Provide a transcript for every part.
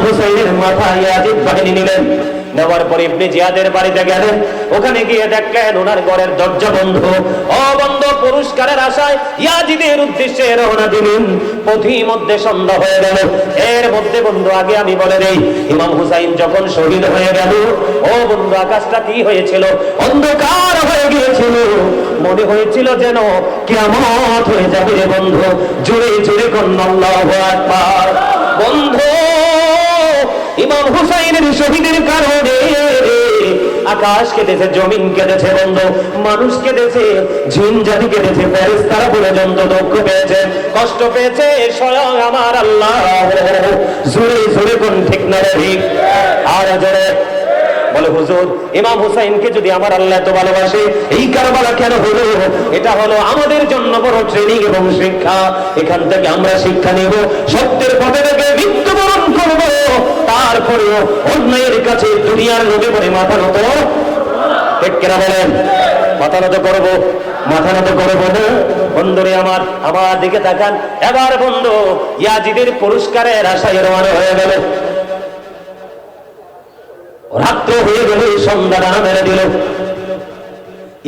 হুসাইনের মাথা ইয়াজিদ বাহিনী নিলেন। নেওয়ার পরে ইবনে জিয়াদের বাড়িতে গেলেন। ওখানে গিয়ে দেখলেন ওনার ঘরের দরজা বন্ধ। অবন্ধ পুরস্কারের আশায় ইয়াজিদের উদ্দেশ্যে রওনা দিলেন। পথি মধ্যে সন্ধ্যা হয়ে গেল। এর মধ্যে বন্ধু আগে আমি বলে দেই, ইমাম হুসাইন যখন শহীদ হয়ে গেল, ও বন্ধু আকাশটা কি হয়েছিল? অন্ধকার হয়ে গিয়েছিল। মনে হয়েছিল যেন কিয়ামত হয়ে যাবে রে বন্ধু। জোরে জোরে কন্না আল্লাহু আকবার। বন্ধু ইমাম হুসাইনের শহীদের কারণে আকাশ কেঁদেছে, জমিন কেঁদেছে বন্ধু, মানুষ কেঁদেছে, জিন জাতি কেঁদেছে, ফেরেশতারা পর্যন্ত দুঃখ পেয়েছে, কষ্ট পেয়েছে স্বয়ং আমার আল্লাহ। জোরে জোরে কোন ঠিক না ঠিক? আর জোরে বলে হুজুর, ইমাম হুসাইনকে যদি আমার আল্লাহ এত ভালোবাসে, এই কারবালা কেন হলো? এটা হলো আমাদের জন্য বড় ট্রেনিং এবং শিক্ষা। এখান থেকে আমরা শিক্ষা নেব, সত্যের পথে থেকে মৃত্যুবরণ করব, তারপরেও অন্যায়ের কাছে দুনিয়ার লোভে পড়ে মাথা নত ঠিক কেনা বলেন? মাথা নত করবো, মাথা নত করবো না। বন্ধুরে আমার, আমার দিকে তাকান। এবার বন্ধু ইয়াজিদের পুরস্কারের আশায় রওনা হয়ে গেল। রাত্র হয়ে গেল, সন্ধ্যা ডানা মেরে দিল।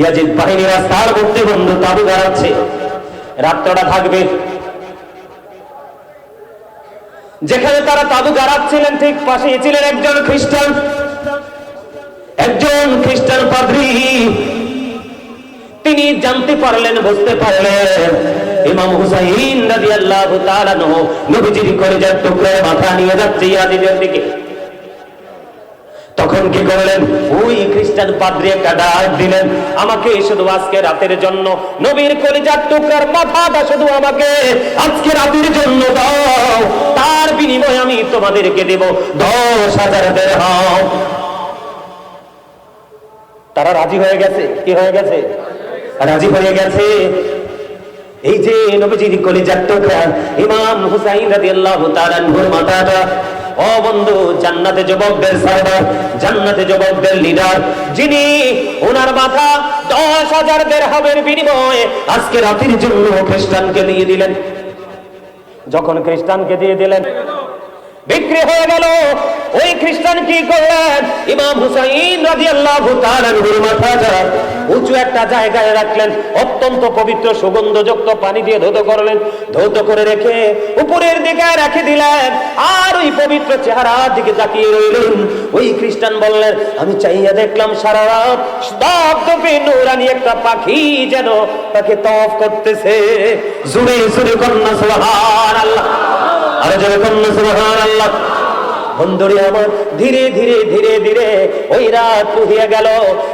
ইয়াজিদ বাহিনী রাস্তার মধ্যে বন্ধু তাবু গাড়াচ্ছে, রাত্রটা থাকবে। যেখানে তারা তাবু গাড়াচ্ছিলেন ঠিক পাশেই ছিলেন একজন খ্রিস্টান, একজন খ্রিস্টান পাদ্রী। তিনি জানতে পারলেন, বুঝতে পারলেন ইমাম হুসাইন রাদিয়াল্লাহু তাআলা নবীজির কলিজার টুকরা মাথা নিয়ে যাচ্ছে ইয়াজিদের দিকে। তখন কি করলেন? ওই খ্রিস্টান পাদ্রী একটা ডাক দিলেন, আমাকে শুধু আজকে রাতের জন্য নবীর কলিজার টুকরার মাথাটা শুধু আমাকে আজকে রাতের জন্য দাও, তার বিনিময়ে আমি তোমাদেরকে দেব 10,000 দিরহাম। তারা রাজি হয়ে গেছে। কি হয়ে গেছে? রাজি হয়ে গেছে। এই যে নবীজির কলিজার টুকরা ইমাম হুসাইন রাদিয়াল্লাহু তাআলা আনহুর মাথাটা, ও বন্ধু জান্নাতে যুবকদের সরদার, জান্নাতে যুবকদের লিডার, যিনি ওনার মাথা 10,000 দিরহামের বিনিময়ে আজকে রাতের জন্য খ্রিস্টানকে দিয়ে দিলেন। যখন খ্রিস্টানকে দিয়ে দিলেন, বিক্রি হয়ে গেল। ওই খ্রিস্টান কি করলেন? ইমাম হুসাইন রাদিয়াল্লাহু তাআলা আনহুর মাথাটা উঁচু একটা জায়গায় রাখলেন, অত্যন্ত পবিত্র সুগন্ধযুক্ত পানি দিয়ে ধৌত করলেন। ধৌত করে রেখে উপরের দিকে রেখে দিলেন, আর ওই পবিত্র চেহারার দিকে তাকিয়ে রইলেন। ওই খ্রিস্টান বললেন, আমি চাইয়া দেখলাম সারা রাত স্তব্ধ নূরানি একটা পাখি যেন তাকে তওয়াফ করতেছে। জোরে জোরে কন্না সুবহানাল্লাহ, আর জোরে কন্না সুবহানাল্লাহ। বন্ধুরে আমার, ধীরে ধীরে ধীরে ধীরে ওই রাত পুহিয়ে গেল।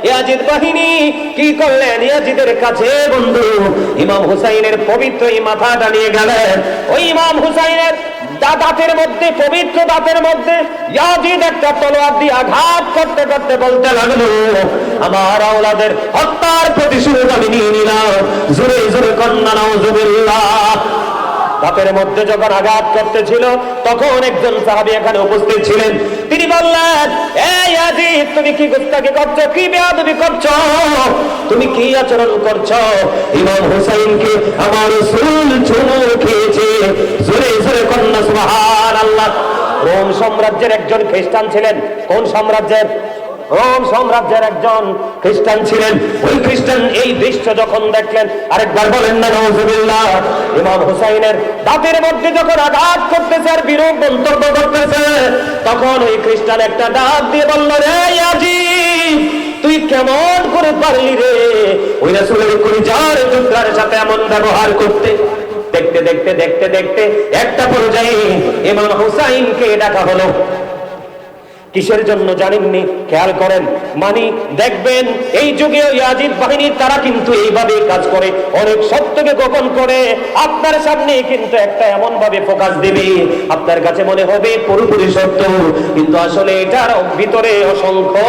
ইয়াজিদ বাহিনী কি করলেন? ইয়াজিদের কাছে বন্ধু ইমাম হুসাইনের পবিত্র এই মাথাটা নিয়ে গেলেন। ওই ইমাম হুসাইনের দাঁতের মধ্যে, পবিত্র দাঁতের মধ্যে ইয়াজিদ একটা তলোয়ার দিয়ে আঘাত করতে করতে বলতে লাগলো, আমার আওলাদের হত্যার প্রতিশোধ আমি নিয়ে নিলাম। জোরে জোরে কন্না নাউজুবিল্লাহ। দাঁতের মধ্যে যখন আঘাত করতেছিল, তখন একজন সাহাবী এখানে উপস্থিত ছিলেন। তিনি বললেন, এই ইয়াজিদ, তুমি কি গুস্তাখি করছো? কি বেয়াদবি করছো? তুমি কি আচরণ করছো? ইমাম হুসাইনকে আমার রাসূল চুমু খেয়েছে। জোরে জোরে কন্না সুবহানাল্লাহ। রোম সাম্রাজ্যের একজন খ্রিস্টান ছিলেন। কোন সাম্রাজ্যের? রোম সাম্রাজ্যের একজন খ্রিস্টান ছিলেন। ওই খ্রিস্টান এই দৃশ্য যখন দেখলেন, আরেকবার বলেন না নাউজুবিল্লাহ। ইমাম হুসাইনের দাঁতের মধ্যে যখন আঘাত করতেছে আর বিরূপ মন্তব্য করতেছে, তখন ওই খ্রিস্টান একটা ডাক দিয়ে বলল, রে ইয়াজিদ, তুই কেমন করে পারলি রে ওই রাসূলের কলিজার টুকরার সাথে এমন ব্যবহার করতে? দেখতে দেখতে দেখতে দেখতে একটা পর্যায়ে ইমাম হুসাইনকে ডাকা হলো। কিসের জন্য জানেননি? খেয়াল করেন, মানে দেখবেন এই যুগে ইয়াজিদ বাহিনীর তারা কিন্তু এইভাবে কাজ করে, অনেক সত্যকে গোপন করে আপনার সামনে কিন্তু একটা এমন ভাবে ফোকাস দেবে, আপনার কাছে মনে হবে পুরোপুরি সত্য, কিন্তু আসলে এটার ভিতরে অসংখ্য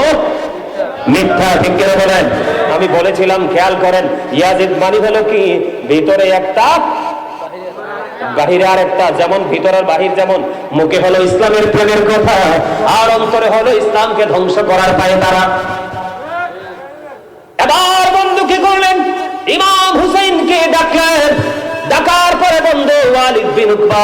মিথ্যা। ঠিক করে বলেন? আমি বলেছিলাম, খেয়াল করেন, ইয়াজিদ মানে হলো কি, ভিতরে একটা বাহিরে আর একটা। যেমন ভিতরের বাহির, যেমন মুখে হলো ইসলামের প্রেমের কথা, আর অন্তরে হলো ইসলামকে ধ্বংস করার পায়ে তারা। এবার বন্ধু কি করলেন? ইমাম হুসাইনকে ডাকলেন। ডাকার পরে বন্ধু ওয়ালিদ বিন উতবা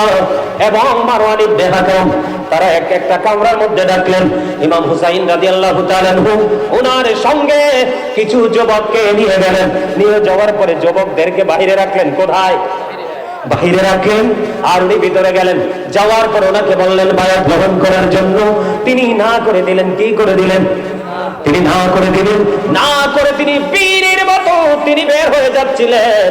এবং মারওয়ান ইবনে হাকাম তারা একটা কামরার মধ্যে ডাকলেন ইমাম হুসাইন রাদিয়াল্লাহু তাআলা আনহু ওনার সঙ্গে কিছু যুবককে নিয়ে গেলেন। নিয়ে যাওয়ার পরে যুবকদেরকে বাইরে রাখলেন। কোথায়? বাহিরে রাখলেন। আর উনি ভিতরে গেলেন। যাওয়ার পর ওনাকে বললেন বায়াত গ্রহণ করার জন্য। তিনি না করে দিলেন। কি করে দিলেন? তিনি না করে দিলেন। না করে তিনি বীরের মতো তিনি বের হয়ে যাচ্ছিলেন।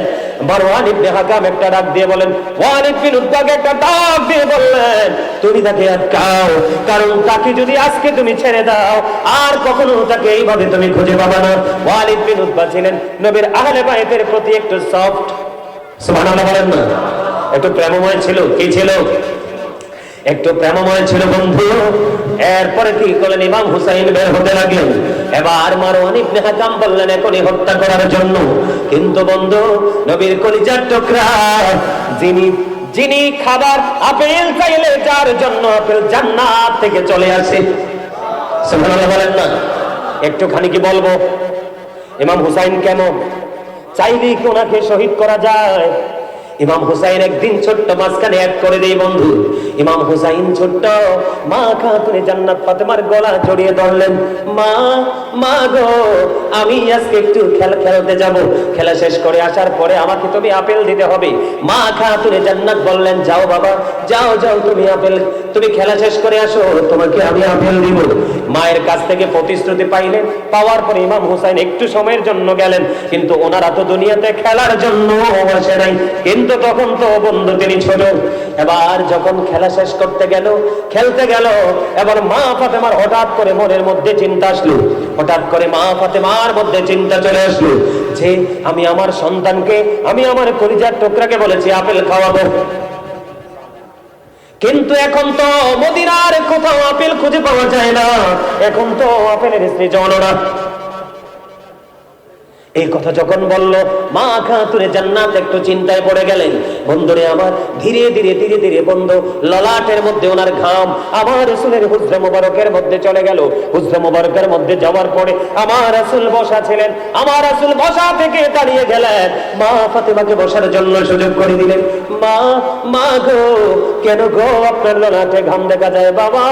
মারওয়ান ইবনে হাকাম একটা ডাক দিয়ে বলেন, ওয়ালিদ বিন উতবাকে একটা ডাক দিয়ে বললেন, তুমি তাকে আটকাও, কারণ তাকে যদি আজকে তুমি ছেড়ে দাও আর কখনো তাকে এইভাবে তুমি খুঁজে পাবে না। ওয়ালিদ বিন উতবা ছিলেন নবীর আহলে বাইতের প্রতি একটু সফট, সুবহানাল্লাহ বলেন না, একটু প্রেমময় ছিল। কি ছিল? একটু প্রেমময় ছিল বন্ধু। এরপরে কি করলেন? ইমাম হুসাইন বের হতে লাগলেন। এবার মারওয়ান ইবনে হাকাম বললেন এখনই হত্যা করার জন্য। কিন্তু বন্ধু, নবীর কলিজার টুকরা, যিনি খাবার আপেল চাইলে যার জন্য আপেল জান্নাত থেকে চলে আসে, সুবহানাল্লাহ বলেন না। একটুখানি কি বলবো, ইমাম হুসাইন কেমন? চাইলেই কি ওনাকে শহীদ করা যায়? ইমাম হুসাইন একদিন ছোট্ট মাঝখানে এক করে দেই বন্ধু। ইমাম হুসাইন ছোট্ট, মা খাতুনে জান্নাত ফাতেমার গলা জড়িয়ে ধরলেন। মা, মা গো, আমি আজকে একটু খেলতে যাব, খেলা শেষ করে আসার পরে আমাকে তুমি আপেল দিতে হবে। মা খাতুনে জান্নাত বললেন, যাও বাবা, যাও যাও, তুমি খেলা শেষ করে আসো, তোমাকে আমি আপেল দিব। মায়ের কাছ থেকে প্রতিশ্রুতি পাইলেন। পাওয়ার পরে ইমাম হুসাইন একটু সময়ের জন্য গেলেন, কিন্তু ওনারা তো দুনিয়াতে খেলার জন্য বসে নাই। কিন্তু তখন তো বন্ধু তিনি ছোট। এবার যখন খেলা শেষ করতে গেল, খেলতে গেল, এবার মা ফাতেমার হঠাৎ করে মনের মধ্যে চিন্তা আসলো। হঠাৎ করে মা ফাতেমার মধ্যে চিন্তা চলে আসলো যে আমি আমার সন্তানকে, আমি আমার কলিজার টুকরাকে বলেছি আপেল খাওয়াবো, কিন্তু এখন তো মদিনার কোথাও আপেল খুঁজে পাওয়া যায় না। এখন তো আপেলের সৃজন না। এই কথা যখন বলল, মা খাতুনে জান্নাত একটু চিন্তায় পড়ে গেলেন। বন্ধুরে আমার, ধীরে ধীরে ধীরে ধীরে বন্ধু ললাটের মধ্যে ওনার ঘাম আমার রাসূলের হুজরা মুবারকের মধ্যে চলে গেল। হুজরা মুবারকের মধ্যে যাওয়ার পরে আমার রাসূল বসা ছিলেন। আমার রাসূল বসা থেকে দাঁড়িয়ে গেলেন, মা ফাতেমাকে বসার জন্য সুযোগ করে দিলেন। মা, মা গো, কেন গো আপনার ললাটে ঘাম দেখা যায়? বাবা,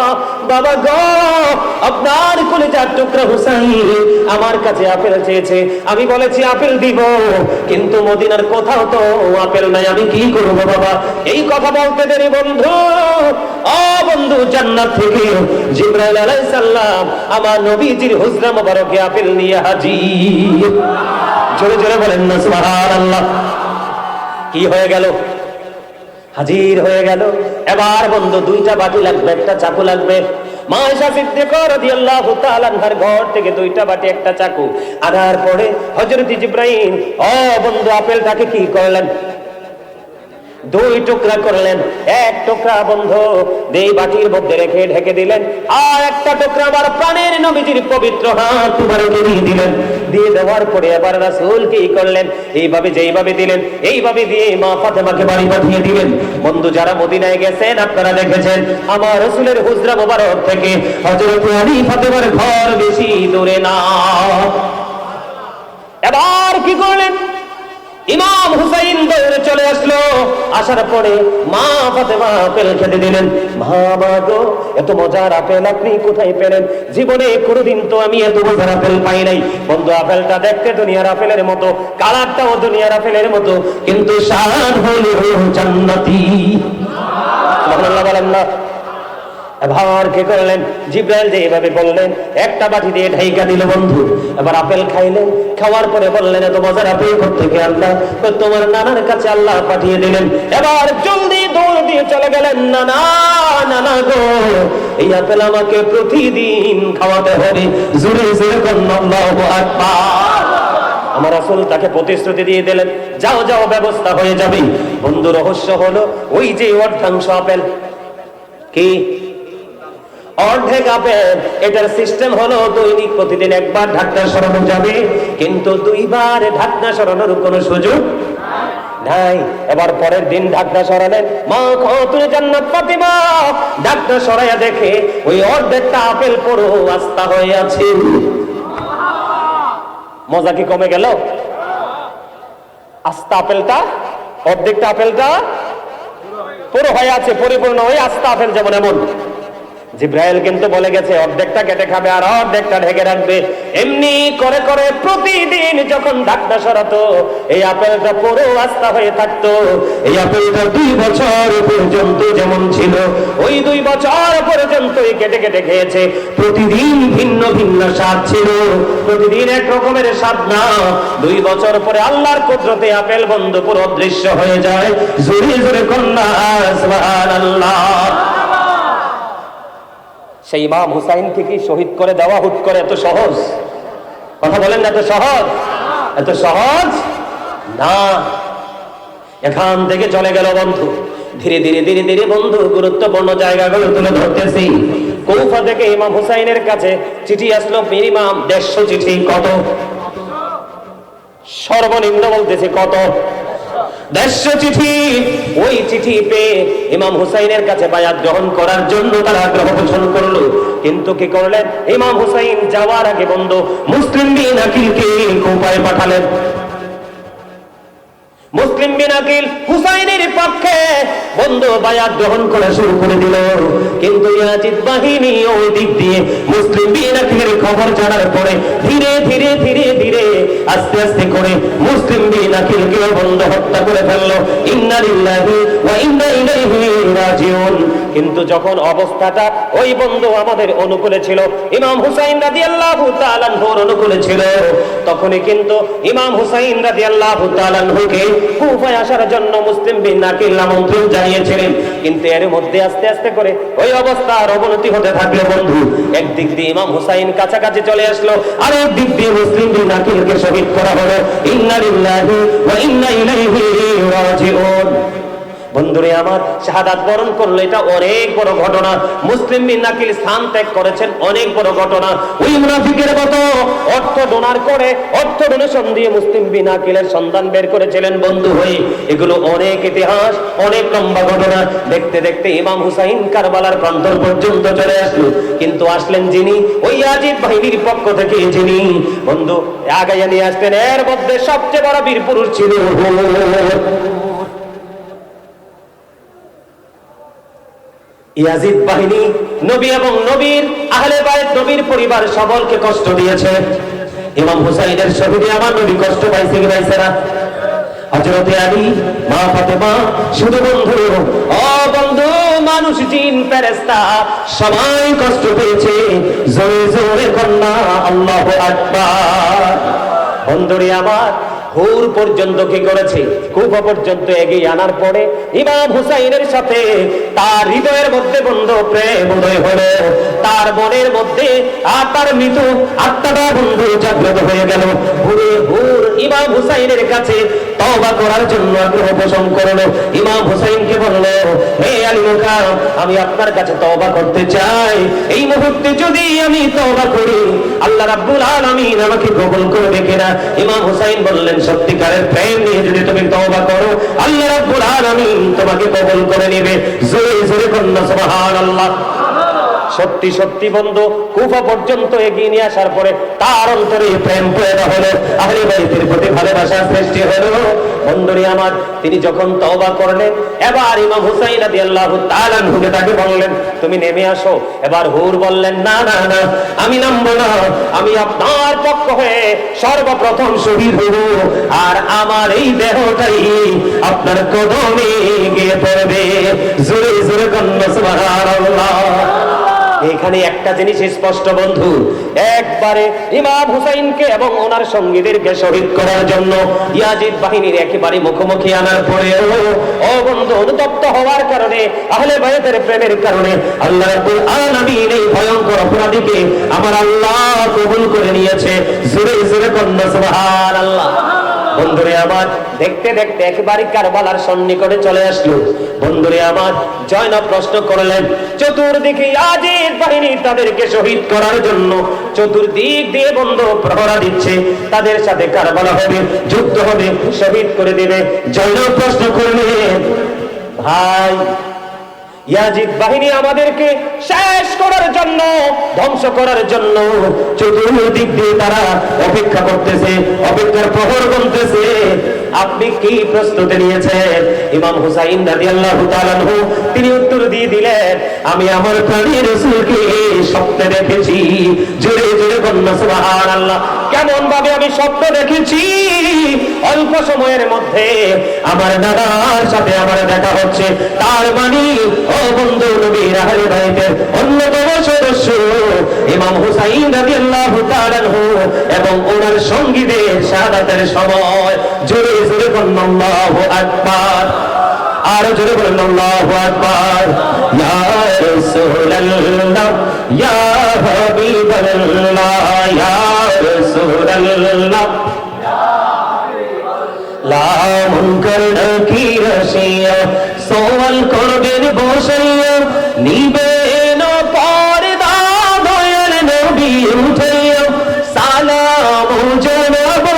বাবা গো, আপনার কলিজার টুকরা হুসাইন আমার কাছে আপেল চেয়েছে, আমি বলেছি আপেল দিব, কিন্তু মদিনার কোথাও তো আপেল নাই, আমি কি করবো বাবা? এই কথা বলতে দেরি বন্ধু, ও বন্ধু, জান্নাত থেকে জিবরাইল আলাইহিস সালাম আমার নবীজির হুজরা মুবারকে আপেল নিয়ে হাজির। জোরে জোরে বলেন না সুবহানাল্লাহ। কি হয়ে গেল? হাজির হয়ে গেল। এবার বন্ধু দুইটা বাটি লাগবে, একটা চাকু লাগবে। মা আয়েশা সিদ্দিকা রাদিয়াল্লাহু তাআলা আনহার ঘর থেকে দুইটা বাটি একটা চাকু আনার পরে হযরত জিবরাইল ও বন্ধু আপেলটাকে কি করলেন? দুই টুকরা করলেন। এক টুকরা বন্ধু এই বাটির মধ্যে রেখে ঢেকে দিলেন, আর একটা টুকরা আবার প্রাণের নবীজির পবিত্র হাত মুবারকে দিয়ে দিলেন। দিয়ে দেওয়ার পরে এবার রাসূল কি করলেন? এইভাবে যেইভাবে দিলেন এইভাবে দিয়ে মা ফাতেমাকে বাড়ি পাঠিয়ে দিলেন। বন্ধু যারা মদিনায় গেছেন আপনারা দেখেছেন আমার রাসূলের হুজরা মুবারক থেকে হযরত আলী ফাতেমার ঘর বেশি দূরে না। এবার কি করলেন? ইমাম হুসাইন দৌড়ে চলে আসলো। আসার পরে মা ফাতেমা আপেল খেতে দিলেন। মা গো, এত মজার আপেল আপনি কোথায় পেলেন? জীবনে কোনোদিন তো আমি এত মজার আপেল পাই নাই। বন্ধু আপেলটা দেখতে দুনিয়ার আপেলের মতো, কালারটাও দুনিয়ার আপেলের মতো, কিন্তু স্বাদ হলো জান্নাতি। সুবহানাল্লাহ বলেন না। এবার কি করলেন? জিবরাইল যেভাবে বললেন একটা বাটি দিয়ে ঢাইকা দিল বন্ধু। এবার আপেল খাইলেন। খাওয়ার পরে বললেন এত মজার আপেল কোত্থেকে আনলা? তোমার নানার কাছে আল্লাহ পাঠিয়ে দিলেন। এবার জলদি দৌড় দিয়ে চলে গেলেন, নানা, নানা গো, এই আপেল আমাকে প্রতিদিন খাওয়াতে হবে। জোরে জোরে বলুন আল্লাহু আকবার। আমার রাসূল তাকে প্রতিশ্রুতি দিয়ে দিলেন, যাও যাও, ব্যবস্থা হয়ে যাবে। বন্ধু রহস্য হলো ওই যে অর্ধাংশ আপেল, কি অর্ধেক আপেল, এটার সিস্টেম হলো দৈনিক প্রতিদিন একবার ঢাকনা সরানো যাবে, কিন্তু দুইবার ঢাকনা সরানোর কোনো সুযোগ নাই। এবার পরের দিন ঢাকনা সরালেন। মা খাতুনে জান্নাত ফাতেমা ঢাকনা সরাইয়া দেখে ওই অর্ধেকটা আপেল পুরো আস্তা হয়ে আছে। মজা কি কমে গেল? আস্তা আপেলটা অর্ধেকটা আপেলটা পুরো হয়ে আছে, পরিপূর্ণ হয়ে আস্তা আপেল যেমন এমন। জিব্রাইল কিন্তু বলে গেছে অর্ধেকটা কেটে খাবে আর অর্ধেকটা ঢেকে রাখবে। এমনি করে করে প্রতিদিন যখন ঢাকনা সরাতো এই আপেলটা পুরো আস্তা হয়ে থাকতো। এই আপেলটা 2 বছর পর্যন্ত যেমন ছিল ওই 2 বছর পর্যন্তই কেটে কেটে খেয়েছে। প্রতিদিন ভিন্ন ভিন্ন স্বাদ ছিল, প্রতিদিন এক রকমের স্বাদ না। 2 বছর পরে আল্লাহর কুদরতে আপেল বন্ধু পুরো অদৃশ্য হয়ে যায়। জোরে জোরে কন্যা সুবহানাল্লাহ। সেই ইমাম হুসাইনকে কি শহীদ করে দেওয়া হুট করে এত সহজ? কথা বলেন না, এত সহজ? এত সহজ না। এখান থেকে চলে গেল বন্ধু, ধীরে ধীরে ধীরে ধীরে বন্ধু গুরুত্বপূর্ণ জায়গাগুলো তুলে ধরতেছি। কুফা থেকে ইমাম হুসাইনের কাছে চিঠি আসলো মিনিমাম 150 চিঠি। কত? সর্বনিম্ন বলতেছে কত? 150 চিঠি। ওই চিঠি পেয়ে ইমাম হুসাইনের কাছে বায়াত গ্রহণ করার জন্য তারা আগ্রহ পোষণ করলো। কিন্তু কি করলেন? ইমাম হুসাইন যাওয়ার আগে বন্ধু মুসলিম বিন আকিলকে কুফায় পাঠালেন। মুসলিম বিন আকিল হুসাইনের পক্ষে বন্ধু বায়াত গ্রহণ করা শুরু করে দিল। কিন্তু ইয়াজিদ বাহিনী ওই দিক দিয়ে মুসলিম বিন আকিলের খবর জানার পরে ধীরে ধীরে ধীরে ধীরে আস্তে আস্তে করে মুসলিম বিন আকিলকে বন্ধু হত্যা করে ফেললো। ইন্না লিল্লাহি ওয়া ইন্না ইলাইহি রাজিউন। কিন্তু যখন অবস্থাটা ওই বন্ধু আমাদের অনুকূলে ছিল, ইমাম হুসাইন রাদিয়াল্লাহু তাআলা আনহুর অনুকূলে ছিল, তখনই কিন্তু ইমাম হুসাইন রাদিয়াল্লাহু তাআলা আনহুকে কুফায় আসার জন্য মুসলিম বিন আকিল আমন্ত্রণ জানিয়েছিলেন। কিন্তু এর মধ্যে আস্তে আস্তে করে ওই অবস্থার অবনতি হতে থাকলো বন্ধু। একদিক দিয়ে ইমাম হুসাইন কাছাকাছি চলে আসলো, আর একদিক দিয়ে মুসলিম বিন আকিলকে শহীদ করা হলো। ইন্না লিল্লাহি ওয়া ইন্না ইলাইহি রাজিউন। বন্ধুরে আমার, শাহাদাত বরণ করলো, এটা অনেক বড় ঘটনা। মুসলিম বিন আকিল স্থান ত্যাগ করেছেন, অনেক বড় ঘটনা। ওই মুনাফিকের মতো অর্থ ডোনার করে, অর্থ ডোনেশন দিয়ে মুসলিম বিন আকিলের সন্ধান বের করেছিলেন বন্ধু হয়ে। এগুলো অনেক ইতিহাস, অনেক লম্বা ঘটনা। দেখতে দেখতে ইমাম হুসাইন কারবালার প্রান্তর পর্যন্ত চলে আসলো। কিন্তু আসলেন যিনি, ওই ইয়াজিদ বাহিনীর পক্ষ থেকে যিনি বন্ধু আগাইয়া নিয়ে আসতেন, এর মধ্যে সবচেয়ে বড় বীর পুরুষ ছিল ইয়াজিদ বাহিনী। নবী এবং নবীর আহলে বাইত, নবীর পরিবার সকলকে কষ্ট দিয়েছে। ইমাম হুসাইনের শহীদে আমার নবী কষ্ট পাইছে কি পাইছে না? হযরতে আলী, মা ফাতেমা, শুধু বন্ধু ও বন্ধু, মানুষ জিন ফেরেশতা সবাই কষ্ট পেয়েছে। জোরে জোরে কন্যা আল্লাহু আকবার। বন্ধুরে আমার, হুর পর্যন্ত কি করেছে? কুফা পর্যন্ত এগিয়ে আনার পরে ইমাম হুসাইনের সাথে তার হৃদয়ের মধ্যে বন্ধ প্রেম উদয় হলো। তার মনের মধ্যে তার মৃত আত্মাটা বন্ধু জাগ্রত হয়ে গেল। হুর ইমাম হুসাইনের কাছে তওবা করার জন্য আগ্রহ পোষণ করলো। ইমাম হুসাইনকে বলল, হে আলী মুকাম, আমি আপনার কাছে তওবা করতে চাই। এই মুহূর্তে যদি আমি তওবা করি আল্লাহ রাব্বুল আলামিন আমাকে কবুল করবে কিনা? ইমাম হুসাইন বললেন, সত্যিকারের প্রেম নিয়ে যদি তুমি তওবা করো আল্লাহ রাব্বুল আলামিন তোমাকে কবুল করে নেবে। জোরে জোরে কন্যা সুবহানাল্লাহ। সত্যি সত্যি বন্ধু কুফা পর্যন্ত এগিয়ে নিয়ে আসার পরে তার অন্তরে প্রেম পয়দা হলো, আহলে বাইতের প্রতি ভালোবাসা সৃষ্টি হলো। বন্ধুরে আমার, তিনি যখন তওবা করলেন, এবার ইমাম হুসাইন রাদিয়াল্লাহু তাআলা আনহুকে তাকে বললেন, তুমি নেমে আসো। এবার হুর বললেন, না না না, আমি নামবো না, আমি আপনার পক্ষ হয়ে সর্বপ্রথম শহীদ হব, আর আমার এই দেহটাই আপনার কদমে গিয়ে পড়বে। জোরে জোরে কন্যা সুবহানাল্লাহ। এখানে একটা জিনিস স্পষ্ট বন্ধু, একবারে ইমাম হুসাইনকে এবং ওনার সঙ্গীদেরকে শহীদ করার জন্য ইয়াজিদ বাহিনীর একেবারে মুখোমুখি আনার পরেও ও বন্ধু অনুতপ্ত হওয়ার কারণে, আহলে বাইতের প্রেমের কারণে আল্লাহ রাব্বুল আলামিন এই ভয়ঙ্কর অপরাধীকে আমার আল্লাহ কবুল করে নিয়েছে। জোরে জোরে কন্যা সুবহানাল্লাহ। বন্ধুরে আমার, দেখতে দেখতে একেবারে কারবালার সন্নিকটে চলে আসলো। বন্ধুরে আমার, জয়নব প্রশ্ন করলেন, চতুর্দিকে ইয়াজিদ বাহিনী তাদেরকে শহীদ করার জন্য চতুর্দিক দিয়ে বন্ধু প্রহরা দিচ্ছে, তাদের সাথে কারবালা হবে, যুদ্ধ হবে, শহীদ করে দেবে। জয়নব প্রশ্ন করলেন, ভাই, ইয়াজিদ বাহিনী আমাদেরকে শেষ করার জন্য, ধ্বংস করার জন্য চতুর্দিক দিয়ে তারা অপেক্ষা করতেছে, অপেক্ষার প্রহর গুনতেছে। আপনি কি প্রস্তুতি নিয়েছেন? ইমাম হুসাইন রাদিয়াল্লাহু তাআলা আনহু তিনি উত্তর দিয়ে দিলেন, আমি আমার প্রাণের রাসূলকে স্বপ্নে দেখেছি। জোরে জোরে বলুন সুবহানাল্লাহ। কেমন ভাবে আমি স্বপ্ন দেখেছি? অল্প সময়ের মধ্যে আমার নানার সাথে আমার দেখা হচ্ছে। তার মানে ও বন্ধু, নবীর আহলে বাইতের অন্যতম সদস্য ইমাম হুসাইন রাদিয়াল্লাহু তাআলা আনহু এবং ওনার সঙ্গীদের শাহাদাতের সময়। জোরে জোরে বলুন আল্লাহু আকবার। আর জোরে বলুন আল্লাহু আকবার। ইয়া রাসূলুল্লাহ ইয়া হাবিবাল্লাহ ইয়া রাসূলুল্লাহ লা মুনকার নাকির আসিয়া সওয়াল করবেন বসাইয়া, নিবেন পর্দা দয়াল নবী উঠাইয়া, সালাম জানাবো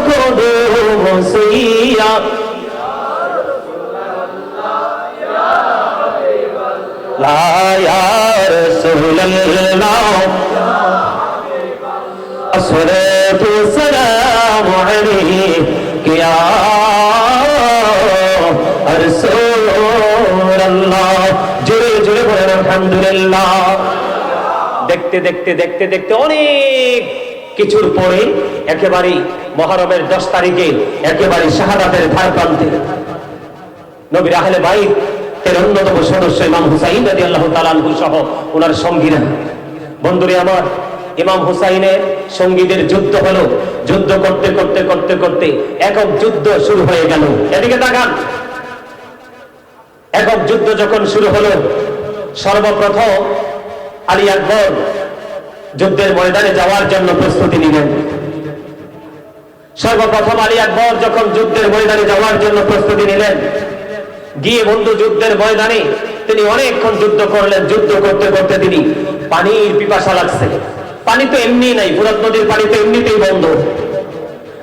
কদম বসিয়া। লা ইয়া রাসূলুল্লাহ আসসালাতু সালামু আলাইকা ইয়া রাসূলুল্লাহ। জোরে জোরে বলেন আলহামদুলিল্লাহ। দেখতে দেখতে দেখতে দেখতে অনেক কিছুর পরে একেবারে মুহররমের 10 তারিখে একেবারে শাহাদাতের ধার প্রান্তে নবীর আহলে বাইতের অন্যতম সদস্য ইমাম হুসাইন রাদিয়াল্লাহু তাআলা আনহু সহ ওনার সঙ্গীরা। বন্ধুরে আমার, ইমাম হুসাইনের সঙ্গীদের যুদ্ধ হলো। যুদ্ধ করতে করতে করতে করতে একক যুদ্ধ শুরু হয়ে গেল। এদিকে তাকান। একক যুদ্ধ যখন শুরু হলো, সর্বপ্রথম আলী আকবর যুদ্ধের ময়দানে যাওয়ার জন্য প্রস্তুতি নিলেন। সর্বপ্রথম আলী আকবর যখন যুদ্ধের ময়দানে যাওয়ার জন্য প্রস্তুতি নিলেন, গিয়ে বন্ধু যুদ্ধের ময়দানে তিনি অনেকক্ষণ যুদ্ধ করলেন। যুদ্ধ করতে করতে তিনি পানির পিপাসা লাগছে। পানি তো এমনি নাই, ফুরাত নদীর পানি তো এমনিতেই বন্ধ।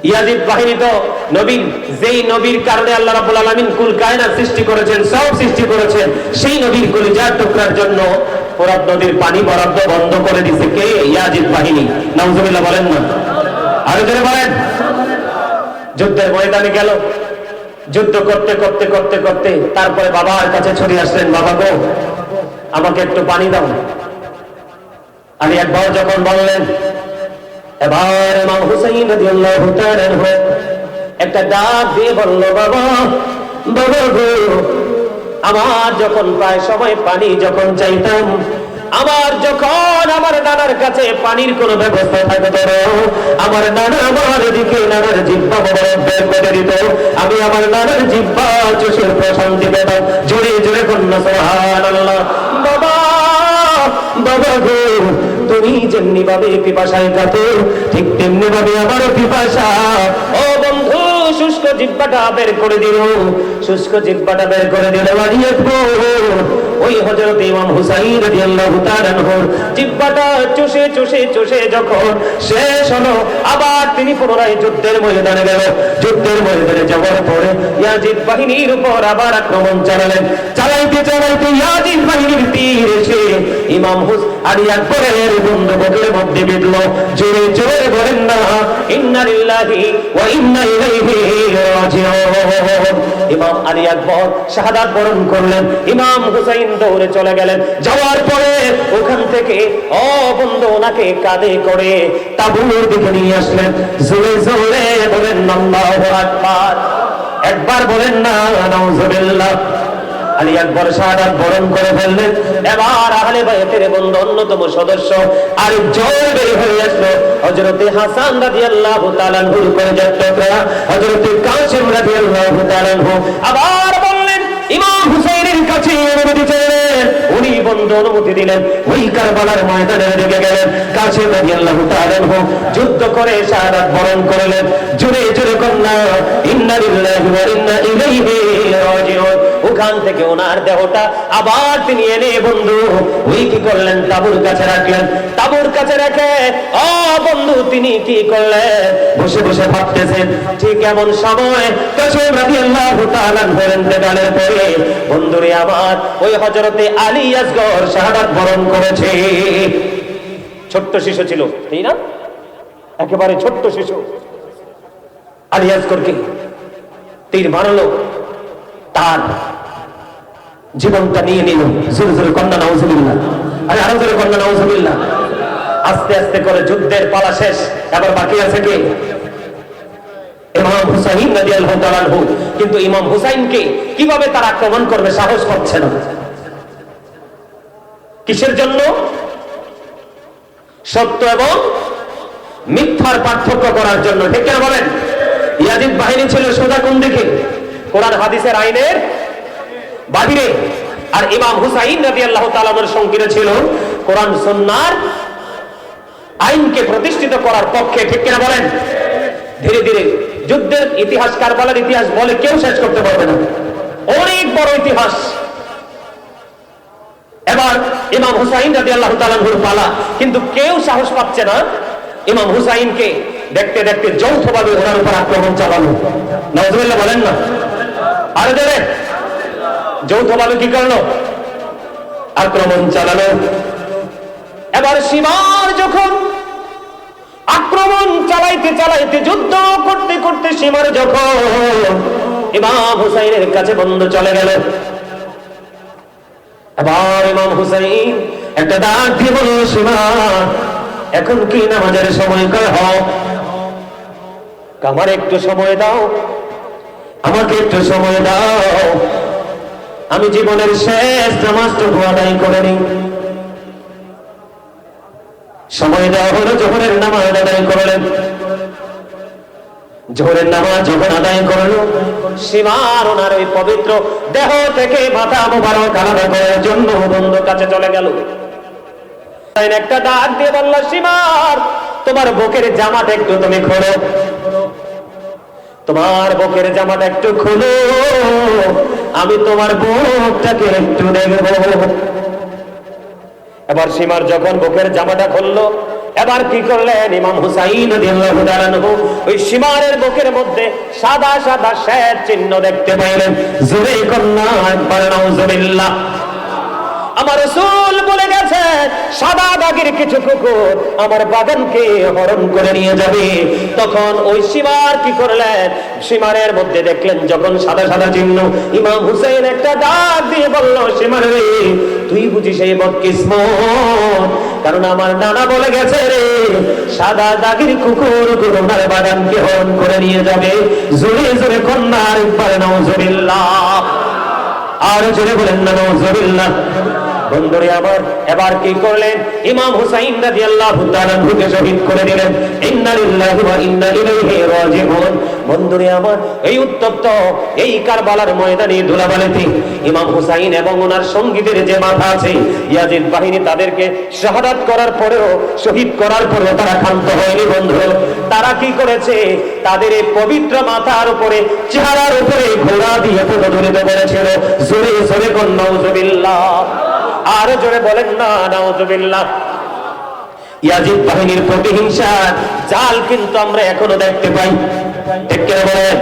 ইয়াজিদ বাহিনী তো নবীর, যেই নবীর কারণে আল্লাহ রাব্বুল আলামিন কুল কায়নাত সৃষ্টি করেছেন, সব সৃষ্টি করেছেন, সেই নবীর কলিজার টুকরার জন্য ফুরাত নদীর পানি বরাদ্দ বন্ধ করে দিয়েছে কে? ইয়াজিদ বাহিনী। নাউজুবিল্লাহ বলেন না, আরো জোরে বলেন। যুদ্ধের ময়দানে গেল। যুদ্ধ করতে করতে করতে করতে তারপরে বাবার কাছে ছুটে আসলেন, বাবা গো আমাকে একটু পানি দাও। আলী আকবর যখন বললেন, এবার ইমাম হুসাইন রাদিয়াল্লাহু তাআলা আনহু একটা ডাক দিয়ে বলল, বাবা বাবা গো, আমার যখন প্রায় সময় পানি যখন চাইতাম, আমার যখন আমার নানার কাছে পানির কোনো ব্যবস্থা থাকতো, আমার নানা আমার দিকে নানার জিহ্বা মোবারক বের করে দিত, আমি আমার নানার জিহ্বা চোষের প্রশান্তি পেতাম। জোরে জোরে বলুন সুবহানাল্লাহ। বাবা বাবা গো, তুমি যেমনি ভাবে পিপাসায় কাতর, ঠিক তেমনি ভাবে আমারও পিপাসা। ও বন্ধু, শুষ্ক জিহ্বাটা বের করে দিল, শুষ্ক জিহ্বাটা বের করে দিল। ওই হযরত ইমাম হুসাইন রাদিয়াল্লাহু তাআলা আনহুর জিহ্বাটা চুষে চুষে চুষে যখন শেষ হলো, আবার তিনি পুনরায় যুদ্ধের ময়দানে গেল। যুদ্ধের ময়দানে যাওয়ার পরে ইয়াজিদ বাহিনীর উপর আবার আক্রমণ চালালেন। চালাইতে চালাইতে ইয়াজিদ বাহিনীর তীর এসে ইমাম আলী আকবরের বন্দুকের মধ্যে বিঁধল। জোরে জোরে বলেন না ইন্না লিল্লাহি ওয়া ইন্না ইলাইহি রাজিউন। ইমাম আলী আকবর শাহাদাত বরণ করলেন। ইমাম হুসাইন দৌড়ে চলে গেলেন। যাওয়ার পরে ওখান থেকে ও বন্ধু ওনাকে কাঁধে করে তাঁবুর দিকে নিয়ে আসলেন। জোরে জোরে বলেন আল্লাহু আকবার। একবার বলেন না নাউজুবিল্লাহ। আলী আকবর শাহাদাত বরণ করে ফেললেন। এবার আহলে বাইতের বন্ধু অন্যতম সদস্য আরেকজন বের হয়ে আসলো, হযরতে হাসান রাদিয়াল্লাহু তাআলা আনহুর কলিজার টুকরা হযরতে কাসিম রাদিয়াল্লাহু তাআলা আনহু। আবার বললেন, ইমাম হুসাইনের কাছে অনুমতি চাইলেন। উনি বন্ধু অনুমতি দিলেন। ওই কারবালার ময়দানে লেগে গেলেন। কাসিম রাদিয়াল্লাহু তাআলা আনহু যুদ্ধ করে শাহাদাত বরণ করলেন। জোরে জোরে কন্যা ইন্না লিল্লাহি ওয়া ইন্না ইলাইহি রাজিউন। ওখান থেকে ওনার দেহটা আবার তিনি এনে বন্ধু ওই কি করলেন, তাঁবুর কাছে রাখলেন। তাঁবুর কাছে রেখে ও বন্ধু তিনি কি করলেন, বসে বসে ভাবতেছেন। ঠিক এমন সময় কাসিম রাদিয়াল্লাহু তাআলা আনহু ইন্তেকালের পরে বন্ধুরে আমার ওই হযরতে আলী আসগর শাহাদাত বরণ করেছে। ছোট্ট শিশু ছিল, তাই না? একেবারে ছোট্ট শিশু আলী আসগরকে তীর মারলো, তার জীবনটা নিয়ে নিল। জোরে জোরে কন্যা নাউজুবিল্লাহ, আরে আরো জোরে কন্যা নাউজুবিল্লাহ। আস্তে আস্তে করে যুদ্ধের পালা শেষ, এবার বাকি আছে কে? ইমাম হুসাইন রাদিয়াল্লাহু তাআলা আনহু। কিন্তু ইমাম হুসাইনকে কিভাবে তারা আক্রমণ করবে সাহস পাচ্ছে না। কিসের জন্য? সত্য এবং মিথ্যার পার্থক্য করার জন্য, ঠিক কিনা বলেন? ইয়াজিদ বাহিনী ছিল সোজা কোন দিকে? কোরআন হাদিসের আইনের বাহিরে। আর ইমাম হুসাইন রাদিয়াল্লাহু তাআলা আনহুর সঙ্গীরা ছিল কোরআন সুন্নাহর আইনকে প্রতিষ্ঠিত করার পক্ষে, ঠিক কিনা বলেন? ধীরে ধীরে যুদ্ধের ইতিহাস, কারবালার ইতিহাস বলে কেউ শেষ করতে পারবে না, অনেক বড় ইতিহাস। এবার ইমাম হুসাইন রাদিয়াল্লাহু তাআলা আনহুর পালা, কিন্তু কেউ সাহস পাচ্ছে না ইমাম হুসাইনকে দেখতে দেখতে যৌথভাবে ওনার উপর আক্রমণ চালানো। নাউজুবিল্লাহ বলেন না, আরে ধরে যৌথভাবে কি করলো? আক্রমণ চালানো। এবার সীমার যখন আক্রমণ চালাইতে চালাইতে, যুদ্ধ করতে করতে সীমার যখন ইমাম হুসাইনের কাছে বন্ধু চলে গেল, এবার ইমাম হুসাইন একটা ডাক দিয়ে বলল, সীমা এখন কি নামাজের সময় কর? আমার একটু সময় দাও, আমাকে একটু সময় দাও, আমি জীবনের শেষ নামাজটুকু আদায় করে নিই। সময় দেওয়া হলো, জোহরের নামাজ আদায় করলেন। জোহরের নামাজ যখন আদায় করলো, সীমার ওনার ওই পবিত্র দেহ থেকে মাথা মোবারক আলাদা করার জন্য বন্ধুর কাছে চলে গেল। একটা ডাক দিয়ে বলল, সীমার তোমার বুকের জামাটা একটু তুমি খোলো, তোমার বুকের জামাটা একটু খোলো, আমি তোমার বুকটাকে একটু দেখব। এবার সীমার যখন বুকের জামাটা খুললো, এবার কি করলেন ইমাম হুসাইন রাদিয়াল্লাহু তাআলা আনহু ওই সীমারের বুকের মধ্যে সাদা সাদা শ্বেত চিহ্ন দেখতে পাইলেন। জোরে কন্যা একবার নাউজুবিল্লাহ। আমার রাসূল বলে গেছে, সাদা দাগের কিছু কুকুর আমার বাগানকে হরণ করে নিয়ে যাবে। তখন ওই সীমার কি করলেন, সীমারের মধ্যে দেখলেন যখন সাদা সাদা চিহ্ন, ইমাম হুসাইন একটা ডাক দিয়ে বলল, সীমার রে তুই বুঝি সেই বদকিসমত, কারণ আমার নানা বলে গেছে রে, সাদা দাগের কুকুর ওনার বাগানকে হরণ করে নিয়ে যাবে। জোরে জোরে কন্যা আরেকবার নাউজুবিল্লাহ, আর জোরে বলেন না নাউজুবিল্লাহ। বন্ধুরে আমার, এবার কি করলেন, ইমাম হুসাইন রাদিয়াল্লাহু তাআলা আনহুকে শহীদ করে দিলেন। ইন্না লিল্লাহি ওয়া ইন্না ইলাইহি রাজিউন। বন্ধুরে আমার, এই উত্তপ্ত এই কারবালার ময়দানে ধুলাবালিতে ইমাম হুসাইন এবং ওনার সঙ্গীদের যে মাথা আছে, ইয়াজিদ বাহিনী তাদেরকে শাহাদাত করার পরেও, শহীদ করার পরেও তারা ক্ষান্ত হয়নি। বন্ধু, তারা কি করেছে, তাদের এই পবিত্র মাথার উপরে, চেহারার উপরে ঘোড়া দিয়ে প্রদর্শিত করেছিল। জোরে জোরে কোন নাউজুবিল্লাহ, আর জোরে বলেন না নাউজুবিল্লাহ। ইয়াজিদ বাহিনীর প্রতিহিংসার জাল কিন্তু আমরা এখনো দেখতে পাই, ঠিক কিনা বলেন?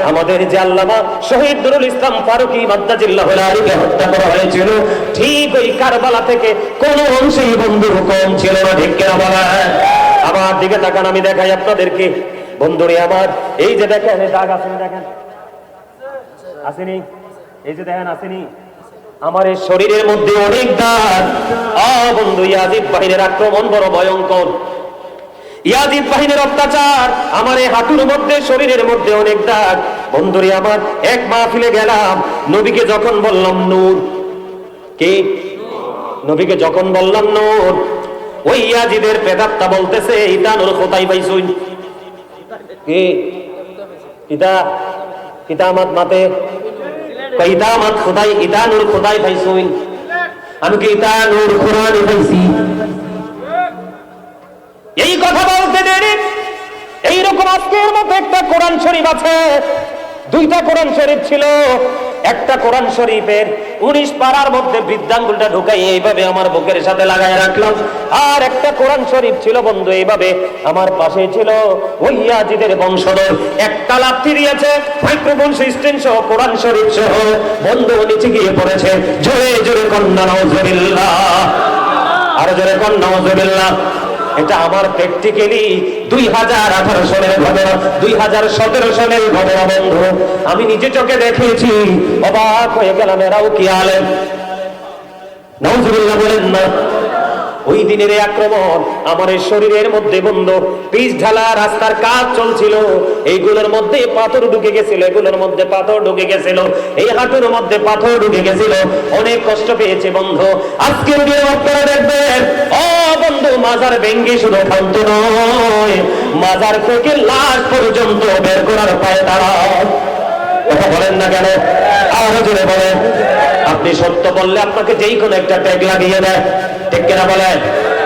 আমাদের যে আল্লামা শহীদ নুরুল ইসলাম ফারুকী মাদ্দাজিল্লাহু আলাইহি হত্যা করা হয়েছিল, ঠিক ওই কারবালা থেকে কোন অংশেই বন্ধুর কম ছিল না, ঠিক কিনা বলেন? আমার দিকে তাকান, আমি দেখাই আপনাদেরকে। বন্ধুরে আমার, এই যে দেখেন দাগ আছে, দেখেন আসেনি, এই যে দেখেন আসেনি, আমার এই শরীরের মধ্যে অনেক দাগ। বন্ধু, ইয়াজিদ বাহিনীর আক্রমণ বড় ভয়ঙ্কর, ইয়াজিদ বাহিনীর অত্যাচার, আমার এই হাঁটুর মধ্যে, শরীরের মধ্যে অনেক দাগ। বন্ধুরে আমার, এক মাহফিলে গেলাম, নবীকে যখন বললাম নূর, কে নবীকে যখন বললাম নূর, ওই ইয়াজিদের প্রেতাত্মা বলতেছে, ইতা নূর কোথায় পাইছুন? কে ইতা? ইতা আমার মাতে কইতা মত খোদাই, ইতা নূর খোদাই পাইছুন? আমি কি ইতা নূর কোরআনে পাইছি? এই কথা বলতে দেরি, এইরকম আজকের মতো একটা কোরআন শরীফ আছে, দুইটা কোরআন শরীফ ছিল। একটা কোরআন শরীফের 19 পারার মধ্যে বৃদ্ধাঙ্গুলটা ঢুকাই এইভাবে আমার বুকের সাথে লাগায় রাখলাম, আর একটা কোরআন শরীফ ছিল বন্ধু এইভাবে আমার পাশে ছিল। ওই ইয়াজিদের বংশধর একটা লাথি দিয়েছে, মাইক্রোফোন সিস্টেম সহ কোরআন শরীফ সহ বন্ধু নিচে গিয়ে পড়েছে। জোরে জোরে কন্যা নাউজুবিল্লাহ, আর জোরে কন্যা নাউজুবিল্লাহ। এটা আমার প্র্যাকটিক্যালি 2018 সালের ঘটনা, 2017 সালের ঘটনা বন্ধু। আমি নিজে চোখে দেখেছি, অবাক হয়ে গেলাম, এরাও কি আলেম? নাউজুবিল্লাহ বলেন না। ওই দিনের এই আক্রমণ আমার এই শরীরের মধ্যে বন্ধু, পিচ ঢালা রাস্তার কাজ চলছিল, এইগুলোর মধ্যে পাথর ঢুকে গেছিল, এগুলোর মধ্যে পাথর ঢুকে গেছিল, এই হাঁটুর মধ্যে পাথর ঢুকে গেছিল, অনেক কষ্ট পেয়েছে বন্ধু। আজকের দিনে আপনারা দেখবেন, ও বন্ধু, মাজার ভেঙ্গে শুধু থামতো নয়, মাজার থেকে লাশ পর্যন্ত বের করার পায় তারা। কথা বলেন না কেন? আরো জোরে বলেন। আপনি সত্য বললে আপনাকে যেই কোনো একটা ট্যাগ লাগিয়ে দেয়, ঠিক কিনা বলেন?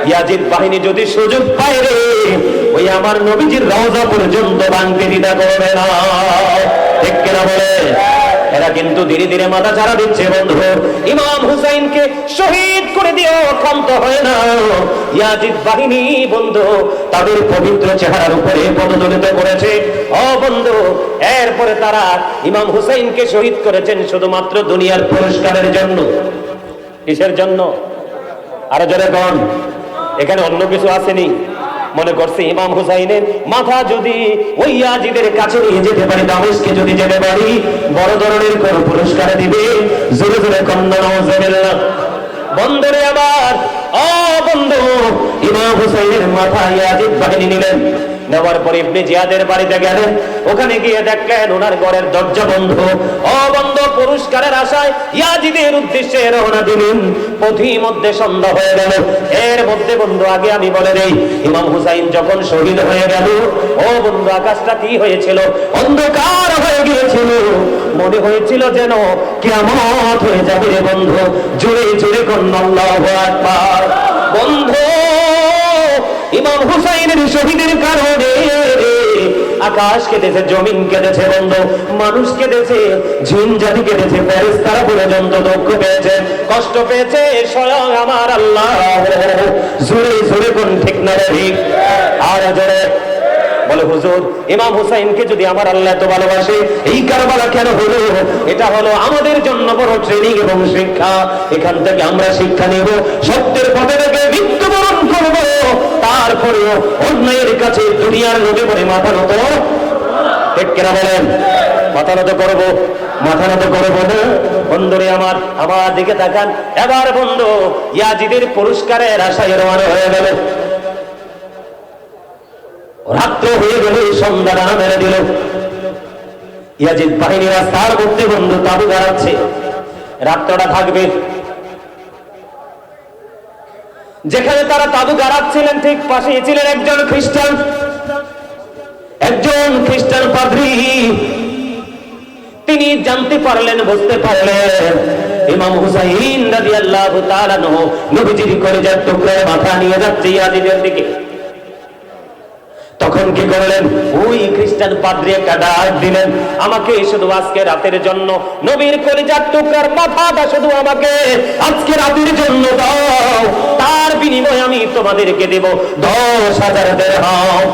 ইয়াজিদ বাহিনী যদি সুযোগ পায় রে, ওই আমার নবীজির রওজা পর্যন্ত ভাঙতে দ্বিধা করবে না, ঠিক কিনা বলে? এরা কিন্তু ধীরে ধীরে মাথা ছাড়া দিচ্ছে বন্ধু। ইমাম হুসাইনকে শহীদ করে দিয়েও ক্ষান্ত হয় না ইয়াজিদ বাহিনী বন্ধু, তাদের পবিত্র চেহারার উপরে পদদলিত করেছে। ও বন্ধু, এরপরে তারা ইমাম হুসাইনকে শহীদ করেছেন শুধুমাত্র দুনিয়ার পুরস্কারের জন্য। কিসের জন্য? আরো জোরে কোন? এখানে অন্য কিছু আসেনি? মনে করছে ইমাম হুসাইনের মাথা যদি ওই ইয়াজিদের কাছে নিয়ে যেতে পারি, দামেস্কে যদি যেতে পারি, বড় ধরনের কোন পুরস্কার দিবে। জোরে জোরে কন্যা নাউজুবিল্লাহ। বন্ধুরে আবার, ও বন্ধু, ইমাম হুসাইনের মাথা ইয়াজিদ বাহিনী নিলেন, নেওয়ার পর ইবনে জিয়াদের বাড়িতে গেলেন, ওখানে গিয়ে দেখলেন ওনার ঘরের দরজা বন্ধ। ও বন্ধু, পুরস্কারের আশায় ইয়াজিদের উদ্দেশ্যে রওনা দিলেন, পথি মধ্যে সন্ধ্যা হয়ে গেল। এর মধ্যে বন্ধু আগে আমি বলে দেই, ইমাম হুসাইন যখন শহীদ হয়ে গেল, ও বন্ধু, আকাশটা কি হয়েছিল? অন্ধকার হয়ে গিয়েছিল, মনে হয়েছিল যেন কিয়ামত হয়ে যাবে রে বন্ধু। জোরে জোরে কন্যা আল্লাহু আকবার। বন্ধু, ইমাম হুসাইনের শহীদের কারণে আকাশ কেঁদেছে, জমিন কেঁদেছে বন্ধু, মানুষ কেঁদেছে, জিন জাতি কেঁদেছে, ফেরেশতারা পর্যন্ত দুঃখ পেয়েছে, কষ্ট পেয়েছে স্বয়ং আমার আল্লাহ। জোরে জোরে কোন ঠিক না ঠিক? আর জোরে বলে, হুজুর, ইমাম হুসাইনকে যদি আমার আল্লাহ এত ভালোবাসে, এই কারবালা কেন হলো? এটা হলো আমাদের জন্য বড় ট্রেনিং এবং শিক্ষা। এখান থেকে আমরা শিক্ষা নেব, সত্যের পথে থেকে মৃত্যুবরণ করব, তারপরেও অন্যায়ের কাছে দুনিয়ার লোভে পড়ে মাথা নত, ঠিক কিনা বলেন? মাথা নত করবো, মাথা নত করবো না। বন্ধুরে আমার, আমার দিকে তাকান। এবার বন্ধু, ইয়াজিদের পুরস্কারের আশায় রওনা হয়ে গেল। রাত্র হয়ে গেল, সন্ধ্যা ডানা মেরে দিল। ইয়াজিদ বাহিনী রাস্তার মধ্যে বন্ধু তাবু গাড়াচ্ছে, রাত্রটা থাকবে। যেখানে তারা তাবু গাড়াচ্ছিলেন, ঠিক পাশেই ছিলেন একজন খ্রিস্টান, একজন খ্রিস্টান পাদ্রী। তিনি জানতে পারলেন, বুঝতে পারলেন ইমাম হুসাইন রাদিয়াল্লাহু তাআলা নবীজির কলিজার টুকরা মাথা নিয়ে যাচ্ছে ইয়াজিদের দিকে। তখন কি করলেন? ওই খ্রিস্টান পাদ্রী একটা ডাক দিলেন, আমাকে শুধু আজকে রাতের জন্য নবীর কলিজার টুকরার মাথাটা শুধু আমাকে আজকে রাতের জন্য দাও, তার বিনিময়ে আমি তোমাদেরকে দেব 10,000 দিরহাম।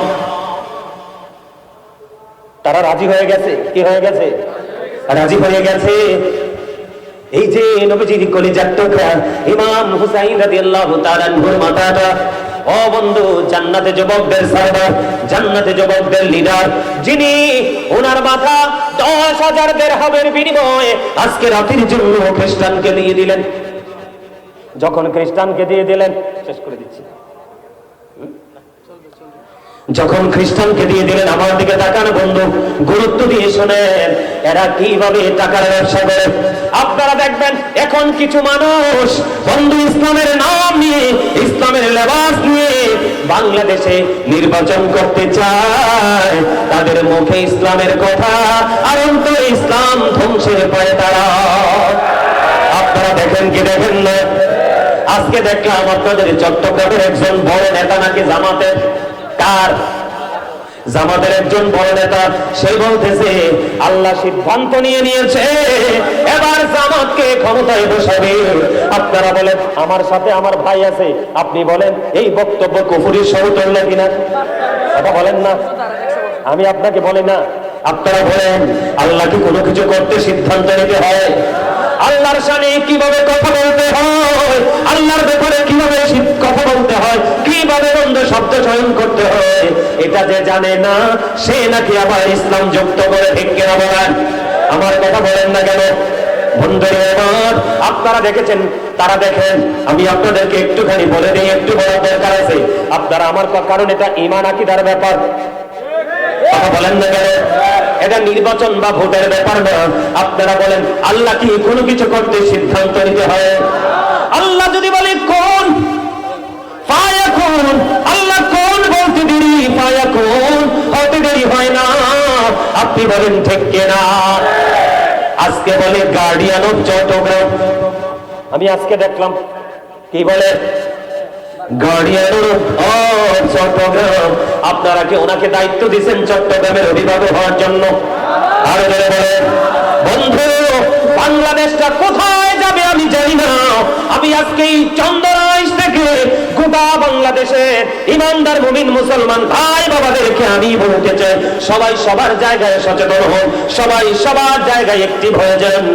তারা রাজি হয়ে গেছে। কি হয়ে গেছে? রাজি হয়ে গেছে। এই যে নবীজির কলিজার টুকরা ইমাম হুসাইন রাদিয়াল্লাহু তাআলা আনহুর মাথাটা, ও বন্ধু, জান্নাতে যুবকদের সরদার, জান্নাতে যুবকদের লিডার, যিনি ওনার মাথা 10,000 দিরহামের বিনিময়ে আজকে রাতের জন্য খ্রিস্টানকে দিয়ে দিলেন। যখন খ্রিস্টানকে দিয়ে দিলেন, শেষ করে দিচ্ছি, যখন খ্রিস্টানকে দিয়ে দিলেন, আমার দিকে তাকান বন্ধু, গুরুত্ব দিয়ে শোনেন এরা কিভাবে টাকার ব্যবসা করে। আপনারা দেখবেন এখন কিছু মানুষ বন্ধু ইসলামের নাম নিয়ে, ইসলামের লেবাস নিয়ে বাংলাদেশে নির্বাচন করতে চায়, তাদের মুখে ইসলামের কথা আর অন্তরে ইসলাম ধ্বংসের পায় তারা। আপনারা দেখেন কি দেখেন না? আজকে দেখলাম আপনাদের চট্টগ্রামের একজন বড় নেতা নাকি জামাতের, কার? জামাতের একজন বড় নেতা, সে বলতেছে আল্লাহ সিদ্ধান্ত নিয়ে নিয়েছে, এবার জামাতকে ক্ষমতায় বসাবে। আপনারা বলেন, আমার সাথে আমার ভাই আছে, আপনি বলেন এই বক্তব্য কুফরির সমতুল্য কিনা? কথা বলেন না, আমি আপনাকে বলি না। আপনারা বলেন, আল্লাহ কি কোনো কিছু করতে সিদ্ধান্ত নিতে হয়? আল্লাহর সামনে কিভাবে কথা বলতে হয়, আল্লাহর ব্যাপারে কিভাবে কথা বলতে হয়, কিভাবে বন্ধু শব্দ চয়ন করতে হয় এটা যে জানে না সে নাকি আবার ইসলাম যুক্ত করে ঠিক কিনা বলেন? আমার কথা বলেন না কেন? বন্ধুরা আমার, আপনারা দেখেছেন, তারা দেখেন, আমি আপনাদেরকে একটুখানি বলে দিই, একটু বলার দরকার আছে। আপনারা আমার কারণ এটা ঈমান আকীদার ব্যাপার। কথা বলেন না কেন? এটা নির্বাচন বা ভোটের ব্যাপার না। আপনারা বলেন আল্লাহ কি কোনো কিছু করতে সিদ্ধান্ত নিতে হয়? আল্লাহ যদি বলে কোন ফায়াকুন, আল্লাহ কোন বলতে দেরি ফায়াকুন হতে দেরি হয় না। আপনি বলেন ঠিক কিনা? আজকে বলে গার্ডিয়ান অফ চট্টগ্রাম, আমি আজকে দেখলাম কি বলে গার্ডিয়ান অফ চট্টগ্রাম। আপনারা কি ওনাকে দায়িত্ব দিয়েছেন চট্টগ্রামের অভিভাবক হওয়ার জন্য? আর বলেন বন্ধু, বাংলাদেশটা কোথায় যাবে আমি জানি না। আমি আজকে এই চন্দনাইশ থেকে গোটা বাংলাদেশের ইমানদার মুমিন মুসলমান ভাই বাবাদেরকে আমি বলতে চাই, সবাই সবার জায়গায় সচেতন হন, সবাই সবার জায়গায় অ্যাক্টিভ হয়ে যান।